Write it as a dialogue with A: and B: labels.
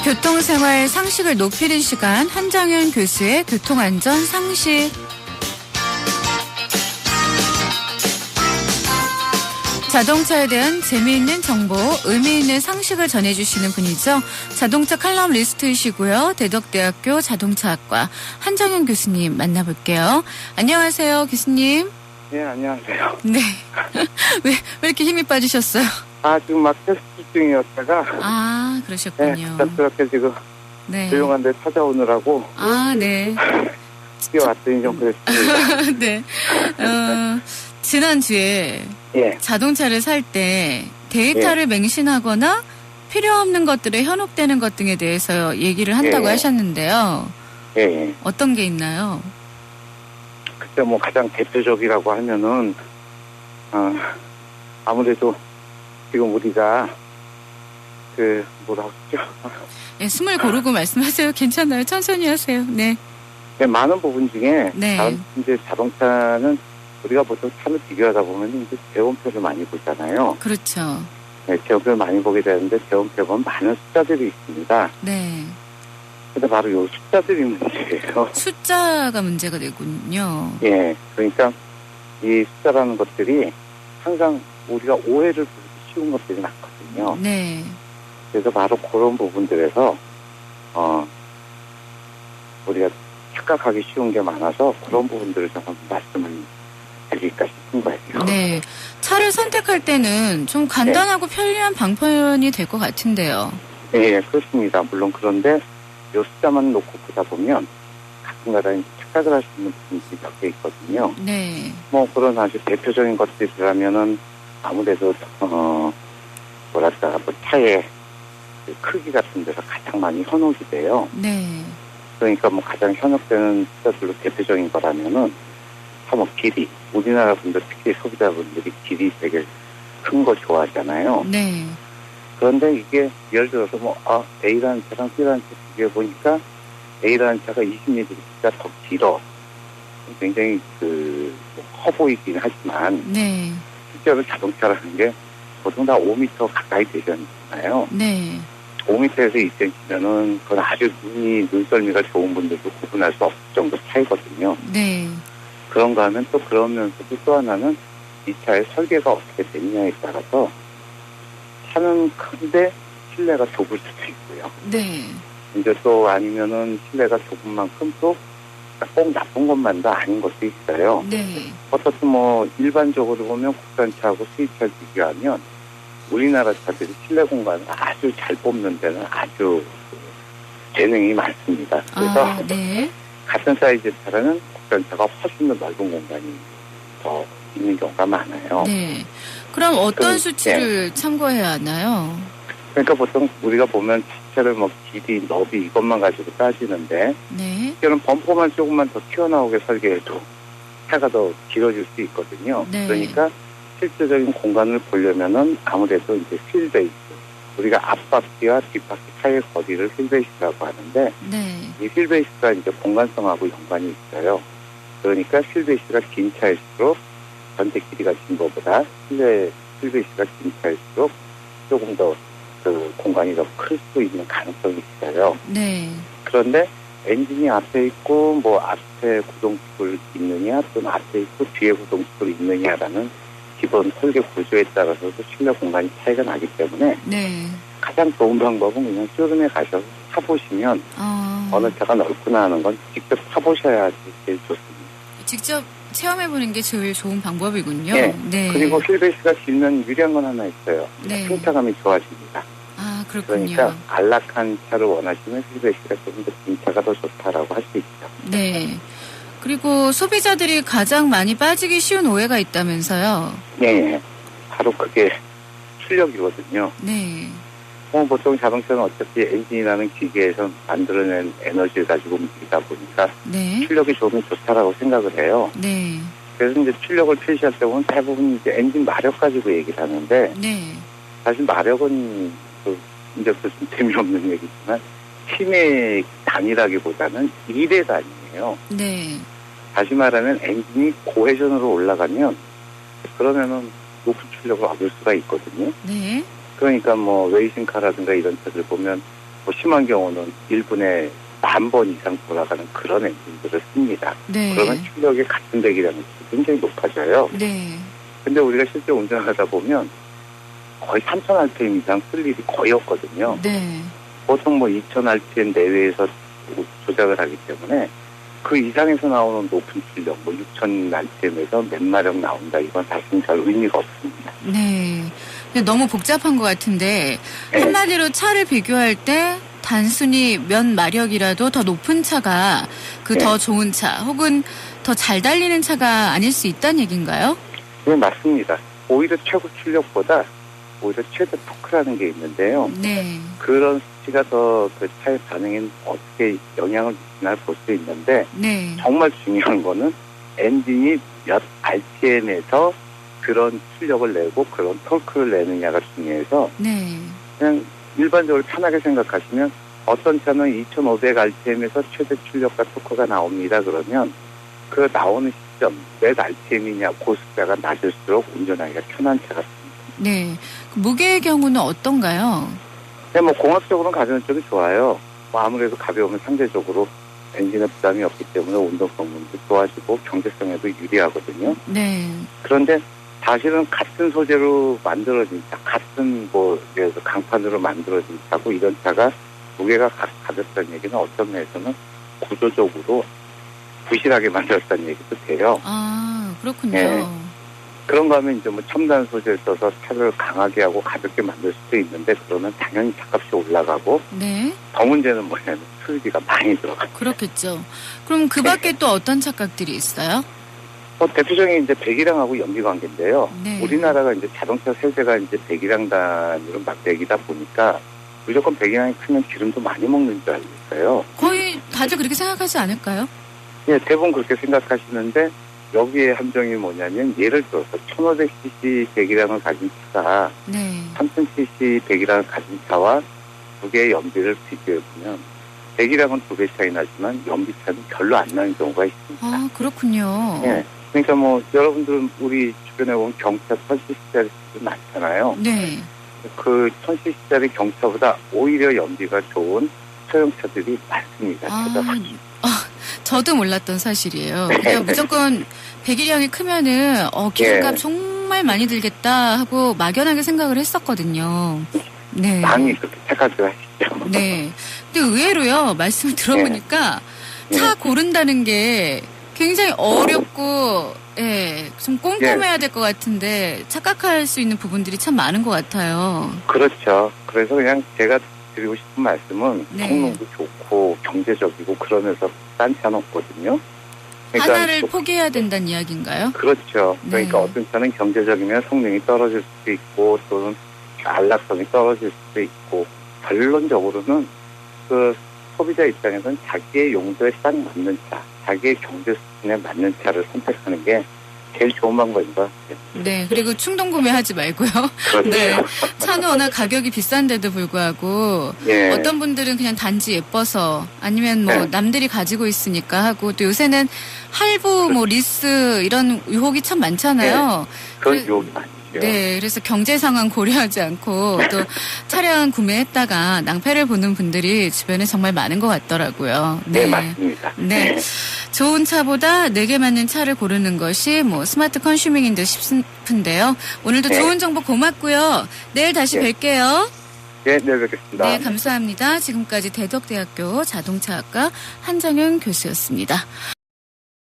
A: 교통생활 상식을 높이는 시간 한정현 교수의 교통안전 상식. 자동차에 대한 재미있는 정보, 의미 있는 상식을 전해주시는 분이죠. 자동차 칼럼 리스트이시고요. 대덕대학교 자동차학과 한정현 교수님 만나볼게요. 안녕하세요, 교수님.
B: 네, 안녕하세요.
A: 네. 왜 이렇게 힘이 빠지셨어요?
B: 지금 막 테스트 중이었다가.
A: 그러셨군요.
B: 네, 갑작스럽게 지금 조용한 데 찾아오느라고.
A: 네.
B: 뛰어왔더니 좀 그랬습니다.
A: 네. 지난주에 자동차를 살 때 데이터를 맹신하거나 필요 없는 것들에 현혹되는 것 등에 대해서 얘기를 한다고 하셨는데요. 어떤 게 있나요?
B: 그때 뭐 가장 대표적이라고 하면은 아무래도 지금 우리가 뭐라 그러죠?
A: 네, 숨을 고르고 말씀하세요. 괜찮아요. 천천히 하세요. 네.
B: 네, 많은 부분 중에 이제 자동차는 우리가 보통 차를 비교하다 보면 이제 제원표를 많이 보잖아요.
A: 그렇죠.
B: 네, 제원표를 많이 보게 되는데 제원표에 보면 많은 숫자들이 있습니다.
A: 네.
B: 근데 바로 이 숫자들이 문제예요.
A: 숫자가 문제가 되군요.
B: 예, 그러니까 이 숫자라는 것들이 항상 우리가 오해를 부르기 쉬운 것들이 많거든요.
A: 네.
B: 그래서 바로 그런 부분들에서 우리가 착각하기 쉬운 게 많아서 그런 부분들을 좀 말씀을 드릴까 싶은 거예요.
A: 네. 차를 선택할 때는 좀 간단하고 편리한 방편이 될 것 같은데요.
B: 네, 그렇습니다. 물론 그런데 이 숫자만 놓고 보다 보면 가끔가다 착각을 할 수 있는 부분이 몇 개 있거든요.
A: 네.
B: 뭐 그런 아주 대표적인 것들이라면은 아무래도 뭐랄까 차의 그 크기 같은 데서 가장 많이 현혹이 돼요.
A: 네.
B: 그러니까 뭐 가장 현혹되는 숫자들로 대표적인 거라면은 뭐 길이. 우리나라 분들 특히 소비자분들이 길이 되게 큰 거 좋아하잖아요.
A: 네.
B: 그런데 이게 예를 들어서 A라는 차랑 B라는 차 비교해 보니까 A라는 차가 20mm가 더 길어. 굉장히 커 보이긴 하지만 실제로 자동차라는 게 보통 다 5m 가까이 되잖아요.
A: 네.
B: 5m에서 2cm면은 그건 아주 눈썰미가 좋은 분들도 구분할 수 없을 정도 차이거든요.
A: 네.
B: 그런가 하면 또 그러면서도 또 하나는 이 차의 설계가 어떻게 되느냐에 따라서 차는 큰데 실내가 좁을 수도 있고요.
A: 네.
B: 이제 또 아니면은 실내가 좁은 만큼 또 꼭 나쁜 것만도 아닌 것도 있어요.
A: 네.
B: 어떻든 뭐 일반적으로 보면 국산차하고 수입차를 비교하면 우리나라 차들이 실내 공간을 아주 잘 뽑는 데는 아주 재능이 많습니다. 그래서 같은 사이즈 차라는 국산차가 훨씬 더 넓은 공간이 더 있는 경우가 많아요.
A: 네. 그럼 어떤 수치를 참고해야 하나요?
B: 그러니까 보통 우리가 보면 차를 길이, 너비 이것만 가지고 따지는데 이런 범퍼만 조금만 더 튀어나오게 설계해도 차가 더 길어질 수 있거든요. 그러니까 실질적인 공간을 보려면은 아무래도 이제 휠베이스, 우리가 앞바퀴와 뒷바퀴 사이의 거리를 휠베이스라고 하는데 이 휠베이스가 이제 공간성하고 연관이 있어요. 그러니까 휠베이스가 긴 차일수록 전체 길이가 긴 것보다 실내 휠베이스가 긴 차일수록 조금 더 공간이 더 클 수 있는 가능성이 있어요. 그런데 엔진이 앞에 있고 앞에 구동축을 있느냐 또는 앞에 있고 뒤에 구동축을 있느냐라는 기본 설계 구조에 따라서도 실내 공간이 차이가 나기 때문에 가장 좋은 방법은 그냥 쇼룸에 가셔서 타보시면 어느 차가 넓구나 하는 건 직접 타보셔야지 제일 좋습니다.
A: 직접 체험해보는 게 제일 좋은 방법이군요.
B: 그리고 휠베이스가 길면 유리한 건 하나 있어요. 승차감이 좋아집니다.
A: 그렇군요.
B: 그러니까 안락한 차를 원하시면 휠베이스가 조금 더 긴 차가 더 좋다라고 할 수 있죠.
A: 그리고 소비자들이 가장 많이 빠지기 쉬운 오해가 있다면서요?
B: 바로 그게 출력이거든요. 보통 자동차는 어차피 엔진이라는 기계에서 만들어낸 에너지를 가지고 움직이다 보니까 출력이 조금 좋다라고 생각을 해요. 그래서 이제 출력을 표시할 때 보면 대부분 이제 엔진 마력 가지고 얘기를 하는데 사실 마력은 이제 좀 재미없는 얘기지만 힘의 단위라기보다는 일의 단위예요. 다시 말하면 엔진이 고회전으로 올라가면 그러면은 높은 출력을 얻을 수가 있거든요. 그러니까 레이싱카라든가 이런 차들 보면 뭐 심한 경우는 1분에 10,000번 이상 돌아가는 그런 엔진들을 씁니다.
A: 네.
B: 그러면 출력이 같은 배기량이 굉장히 높아져요.
A: 네.
B: 근데 우리가 실제 운전하다 보면 거의 3,000rpm 이상 쓸 일이 거의 없거든요.
A: 네.
B: 보통 뭐 2,000rpm 내외에서 조작을 하기 때문에 그 이상에서 나오는 높은 출력, 뭐 6,000rpm에서 몇 마력 나온다, 이건 사실은 별 의미가 없습니다.
A: 네. 근데 너무 복잡한 것 같은데, 한마디로 차를 비교할 때 단순히 몇 마력이라도 더 높은 차가 그 더 좋은 차, 혹은 더 잘 달리는 차가 아닐 수 있다는 얘기인가요?
B: 네, 맞습니다. 오히려 최고 출력보다 오히려 최대 토크라는 게 있는데요.
A: 네.
B: 그런 수치가 더 그 차의 반응에 어떻게 영향을 미치나 볼 수 있는데,
A: 네.
B: 정말 중요한 거는 엔진이 몇 RPM에서 그런 출력을 내고 그런 토크를 내느냐가 중요해서,
A: 네.
B: 그냥 일반적으로 편하게 생각하시면 어떤 차는 2,500rpm에서 최대 출력과 토크가 나옵니다. 그러면 그 나오는 시점, 몇 RPM이냐, 그 숫자가 낮을수록 운전하기가 편한 차 같습니다.
A: 네. 그 무게의 경우는 어떤가요?
B: 네, 뭐 공학적으로는 가벼운 쪽이 좋아요. 뭐 아무래도 가벼우면 상대적으로 엔진에 부담이 없기 때문에 운동성능도 좋아지고 경제성에도 유리하거든요.
A: 네.
B: 그런데 사실은 같은 소재로 만들어진 차, 같은 뭐 예를 들어 강판으로 만들어진 차고 이런 차가 무게가 가볍다는 얘기는 어떤 면에서는 구조적으로 부실하게 만들었다는 얘기도 돼요.
A: 아, 그렇군요.
B: 네. 그런가 하면 이제 뭐 첨단 소재를 써서 차를 강하게 하고 가볍게 만들 수도 있는데, 그러면 당연히 차값이 올라가고,
A: 네.
B: 더 문제는 뭐냐면 수리비가 많이 들어가요.
A: 그렇겠죠. 그럼 그 밖에 또 어떤 착각들이 있어요?
B: 대표적인 이제 배기량하고 연비 관계인데요.
A: 네.
B: 우리나라가 이제 자동차 세대가 이제 배기량 단위로 막배기다 보니까 무조건 배기량이 크면 기름도 많이 먹는 줄 알고 있어요.
A: 거의 다들 그렇게 생각하지 않을까요?
B: 예, 대부분 그렇게 생각하시는데, 여기에 함정이 뭐냐면, 예를 들어서 1,500cc 배기량을 가진 차가
A: 네.
B: 3,000cc 배기량을 가진 차와 두 개의 연비를 비교해보면 배기량은 2배 차이 나지만 연비 차는 별로 안 나는 경우가 있습니다.
A: 아, 그렇군요.
B: 예. 그러니까 뭐 여러분들은 우리 주변에 보면 경차 1,000cc짜리 많잖아요.
A: 네.
B: 그 1,000cc짜리 경차보다 오히려 연비가 좋은 소형차들이 많습니다.
A: 저도 몰랐던 사실이에요. 그냥 무조건 배기량이 크면은 기름값 정말 많이 들겠다 하고 막연하게 생각을 했었거든요. 네.
B: 많이 그렇게 착각을 하시죠.
A: 네. 근데 의외로요, 말씀을 들어보니까 차 고른다는 게 굉장히 어렵고, 좀 꼼꼼해야 될 것 같은데 착각할 수 있는 부분들이 참 많은 것 같아요.
B: 그렇죠. 그래서 그냥 제가 드리고 싶은 말씀은 성능도 좋고 경제적이고 그러면서 싼 차는 없거든요. 그러니까
A: 하나를 포기해야 된다는 이야기인가요?
B: 그렇죠. 그러니까 어떤 차는 경제적이면 성능이 떨어질 수도 있고 또는 안락성이 떨어질 수도 있고, 결론적으로는 그 소비자 입장에서는 자기의 용도에 딱 맞는 차, 자기의 경제 수준에 맞는 차를 선택하는 게 제일 좋은 방법인 것 같아요.
A: 네, 그리고 충동 구매하지 말고요.
B: 그렇죠.
A: 네, 차는 워낙 가격이 비싼데도 불구하고 어떤 분들은 그냥 단지 예뻐서 아니면 뭐 남들이 가지고 있으니까 하고, 또 요새는 할부, 뭐 리스 이런 유혹이 참 많잖아요.
B: 그런 유혹이 많죠.
A: 네, 그래서 경제 상황 고려하지 않고 또 차량 구매했다가 낭패를 보는 분들이 주변에 정말 많은 것 같더라고요.
B: 네, 맞습니다.
A: 네. 좋은 차보다 내게 맞는 차를 고르는 것이 뭐 스마트 컨슈밍인 듯 싶은데요. 오늘도 좋은 정보 고맙고요. 내일 다시 뵐게요.
B: 네, 내일 뵙겠습니다.
A: 네, 감사합니다. 지금까지 대덕대학교 자동차학과 한정현 교수였습니다.